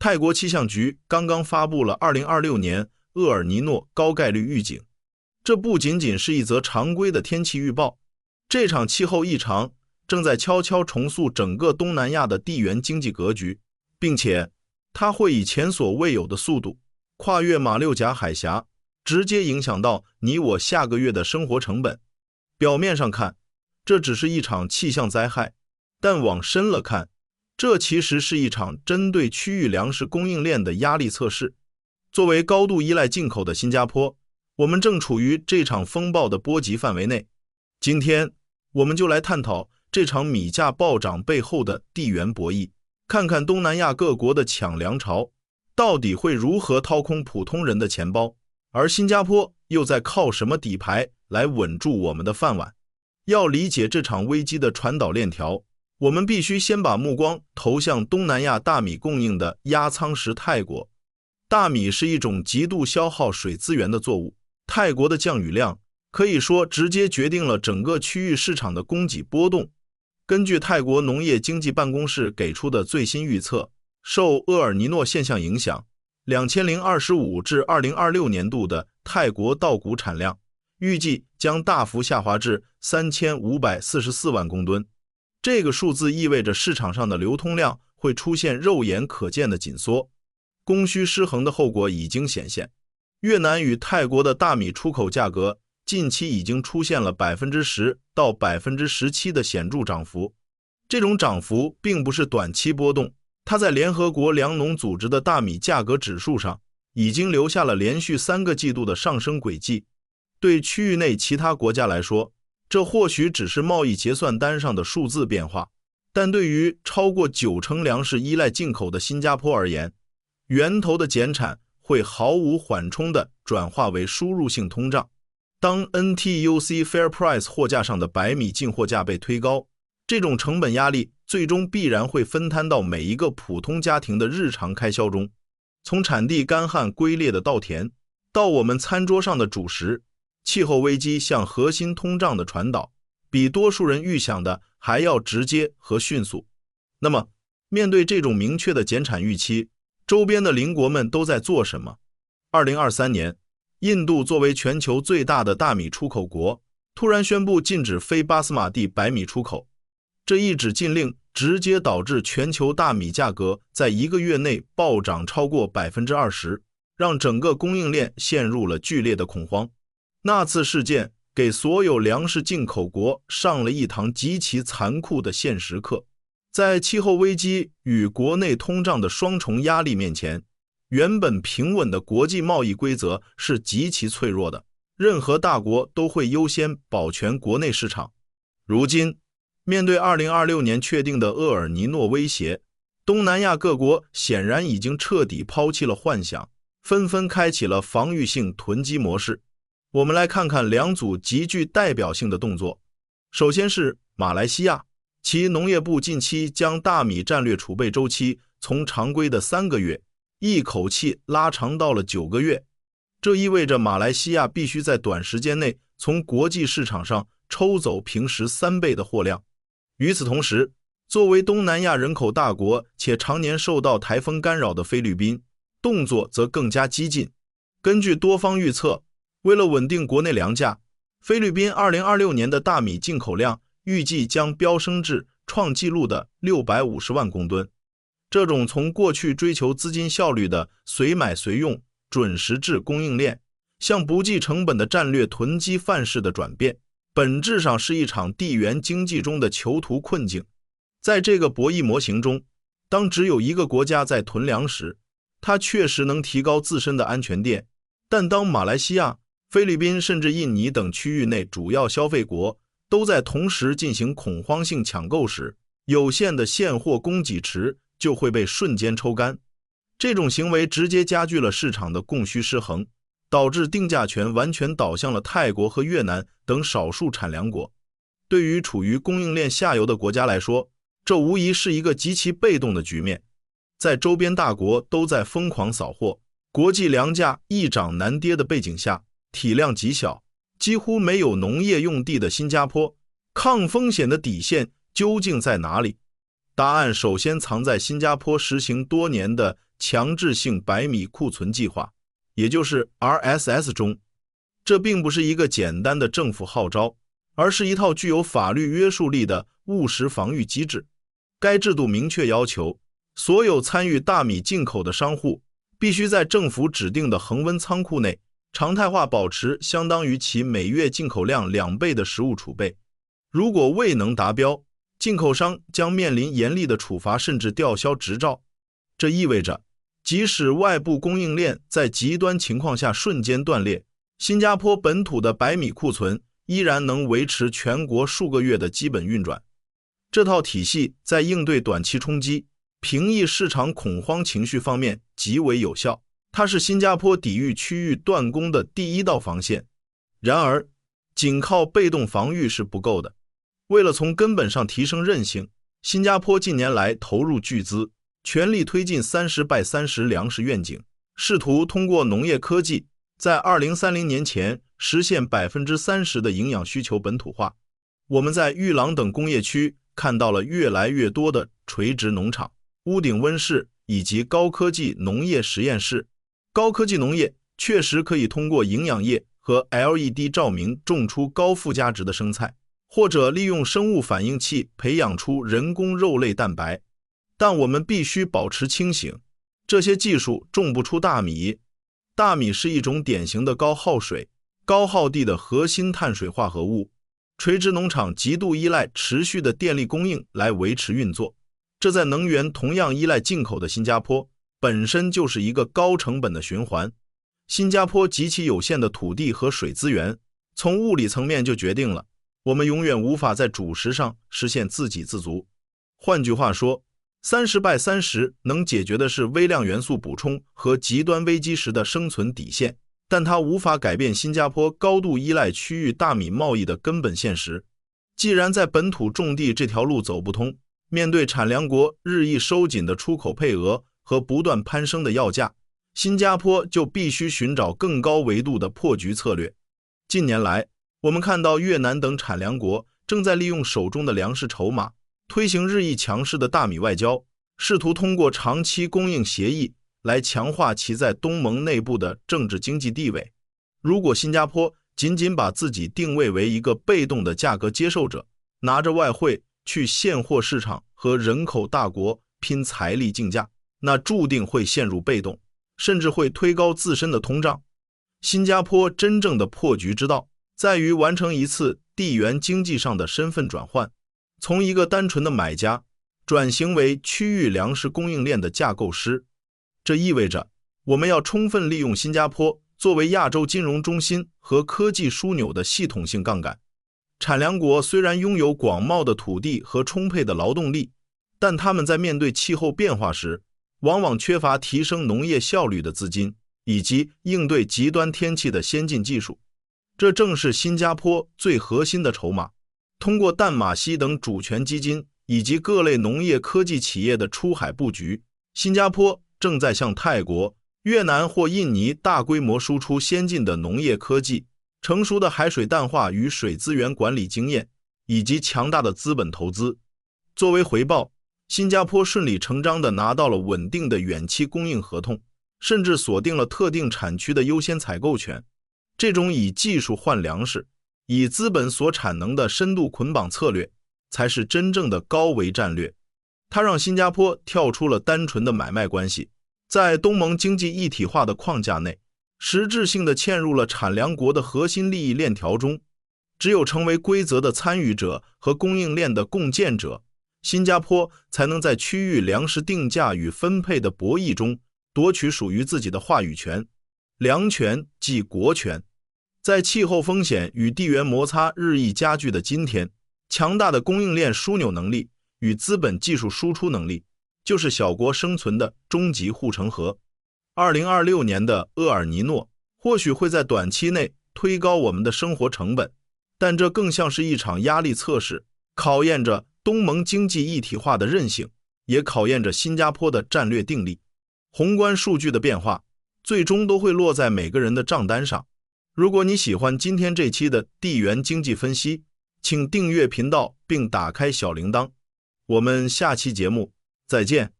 泰国气象局刚刚发布了2026年厄尔尼诺高概率预警，这不仅仅是一则常规的天气预报，这场气候异常正在悄悄重塑整个东南亚的地缘经济格局，并且它会以前所未有的速度跨越马六甲海峡，直接影响到你我下个月的生活成本。表面上看，这只是一场气象灾害，但往深了看，这其实是一场针对区域粮食供应链的压力测试。作为高度依赖进口的新加坡，我们正处于这场风暴的波及范围内。今天，我们就来探讨这场米价暴涨背后的地缘博弈，看看东南亚各国的抢粮潮到底会如何掏空普通人的钱包，而新加坡又在靠什么底牌来稳住我们的饭碗。要理解这场危机的传导链条，我们必须先把目光投向东南亚大米供应的压舱石泰国。大米是一种极度消耗水资源的作物，泰国的降雨量可以说直接决定了整个区域市场的供给波动。根据泰国农业经济办公室给出的最新预测，受厄尔尼诺现象影响，2025至2026年度的泰国稻谷产量预计将大幅下滑至3544万公吨。这个数字意味着市场上的流通量会出现肉眼可见的紧缩，供需失衡的后果已经显现。越南与泰国的大米出口价格近期已经出现了 10% 到 17% 的显著涨幅。这种涨幅并不是短期波动，它在联合国粮农组织的大米价格指数上已经留下了连续3个季度的上升轨迹。对区域内其他国家来说，这或许只是贸易结算单上的数字变化，但对于超过90%粮食依赖进口的新加坡而言，源头的减产会毫无缓冲地转化为输入性通胀。当 NTUC Fair Price 货架上的白米进货价被推高，这种成本压力最终必然会分摊到每一个普通家庭的日常开销中。从产地干旱龟裂的稻田，到我们餐桌上的主食，气候危机向核心通胀的传导，比多数人预想的还要直接和迅速。那么，面对这种明确的减产预期，周边的邻国们都在做什么？2023年，印度作为全球最大的大米出口国，突然宣布禁止非巴斯马蒂白米出口。这一纸禁令直接导致全球大米价格在1个月内暴涨超过 20%， 让整个供应链陷入了剧烈的恐慌。那次事件给所有粮食进口国上了一堂极其残酷的现实课。在气候危机与国内通胀的双重压力面前，原本平稳的国际贸易规则是极其脆弱的，任何大国都会优先保全国内市场。如今，面对2026年确定的厄尔尼诺威胁，东南亚各国显然已经彻底抛弃了幻想，纷纷开启了防御性囤积模式。我们来看看2组极具代表性的动作。首先是马来西亚，其农业部近期将大米战略储备周期从常规的3个月一口气拉长到了9个月，这意味着马来西亚必须在短时间内从国际市场上抽走平时3倍的货量。与此同时，作为东南亚人口大国且常年受到台风干扰的菲律宾，动作则更加激进。根据多方预测，为了稳定国内粮价，菲律宾2026年的大米进口量预计将飙升至创纪录的650万公吨。这种从过去追求资金效率的随买随用准时制供应链，向不计成本的战略囤积范式的转变，本质上是一场地缘经济中的囚徒困境。在这个博弈模型中，当只有一个国家在囤粮时，它确实能提高自身的安全垫，但当马来西亚、菲律宾甚至印尼等区域内主要消费国都在同时进行恐慌性抢购时，有限的现货供给池就会被瞬间抽干。这种行为直接加剧了市场的供需失衡，导致定价权完全倒向了泰国和越南等少数产粮国。对于处于供应链下游的国家来说，这无疑是一个极其被动的局面。在周边大国都在疯狂扫货，国际粮价易涨难跌的背景下，体量极小，几乎没有农业用地的新加坡，抗风险的底线究竟在哪里？答案首先藏在新加坡实行多年的强制性白米库存计划，也就是 RSS 中。这并不是一个简单的政府号召，而是一套具有法律约束力的务实防御机制。该制度明确要求，所有参与大米进口的商户必须在政府指定的恒温仓库内常态化保持相当于其每月进口量2倍的食物储备。如果未能达标，进口商将面临严厉的处罚，甚至吊销执照。这意味着，即使外部供应链在极端情况下瞬间断裂，新加坡本土的白米库存依然能维持全国数个月的基本运转。这套体系在应对短期冲击、平抑市场恐慌情绪方面极为有效，它是新加坡抵御区域断供的第一道防线。然而，仅靠被动防御是不够的。为了从根本上提升韧性，新加坡近年来投入巨资，全力推进30x30粮食愿景，试图通过农业科技在2030年前实现30%的营养需求本土化。我们在玉朗等工业区看到了越来越多的垂直农场、屋顶温室以及高科技农业实验室。高科技农业确实可以通过营养液和 LED 照明种出高附加值的生菜，或者利用生物反应器培养出人工肉类蛋白。但我们必须保持清醒，这些技术种不出大米。大米是一种典型的高耗水、高耗地的核心碳水化合物。垂直农场极度依赖持续的电力供应来维持运作，这在能源同样依赖进口的新加坡本身就是一个高成本的循环。新加坡极其有限的土地和水资源，从物理层面就决定了我们永远无法在主食上实现自给自足。换句话说，30x30能解决的是微量元素补充和极端危机时的生存底线，但它无法改变新加坡高度依赖区域大米贸易的根本现实。既然在本土种地这条路走不通，面对产粮国日益收紧的出口配额和不断攀升的药价，新加坡就必须寻找更高维度的破局策略。近年来，我们看到越南等产粮国正在利用手中的粮食筹码，推行日益强势的大米外交，试图通过长期供应协议来强化其在东盟内部的政治经济地位。如果新加坡仅仅把自己定位为一个被动的价格接受者，拿着外汇去现货市场和人口大国拼财力竞价，那注定会陷入被动，甚至会推高自身的通胀。新加坡真正的破局之道，在于完成一次地缘经济上的身份转换，从一个单纯的买家转型为区域粮食供应链的架构师。这意味着我们要充分利用新加坡作为亚洲金融中心和科技枢纽的系统性杠杆。产粮国虽然拥有广袤的土地和充沛的劳动力，但他们在面对气候变化时，往往缺乏提升农业效率的资金，以及应对极端天气的先进技术。这正是新加坡最核心的筹码。通过淡马锡等主权基金以及各类农业科技企业的出海布局，新加坡正在向泰国、越南或印尼大规模输出先进的农业科技、成熟的海水淡化与水资源管理经验，以及强大的资本投资。作为回报，新加坡顺理成章地拿到了稳定的远期供应合同，甚至锁定了特定产区的优先采购权。这种以技术换粮食、以资本所产能的深度捆绑策略，才是真正的高维战略。它让新加坡跳出了单纯的买卖关系，在东盟经济一体化的框架内，实质性地嵌入了产粮国的核心利益链条中。只有成为规则的参与者和供应链的共建者，新加坡才能在区域粮食定价与分配的博弈中夺取属于自己的话语权。粮权即国权。在气候风险与地缘摩擦日益加剧的今天，强大的供应链枢纽能力与资本技术输出能力，就是小国生存的终极护城河。2026年的厄尔尼诺或许会在短期内推高我们的生活成本，但这更像是一场压力测试，考验着东盟经济一体化的韧性，也考验着新加坡的战略定力。宏观数据的变化，最终都会落在每个人的账单上。如果你喜欢今天这期的地缘经济分析，请订阅频道并打开小铃铛。我们下期节目再见。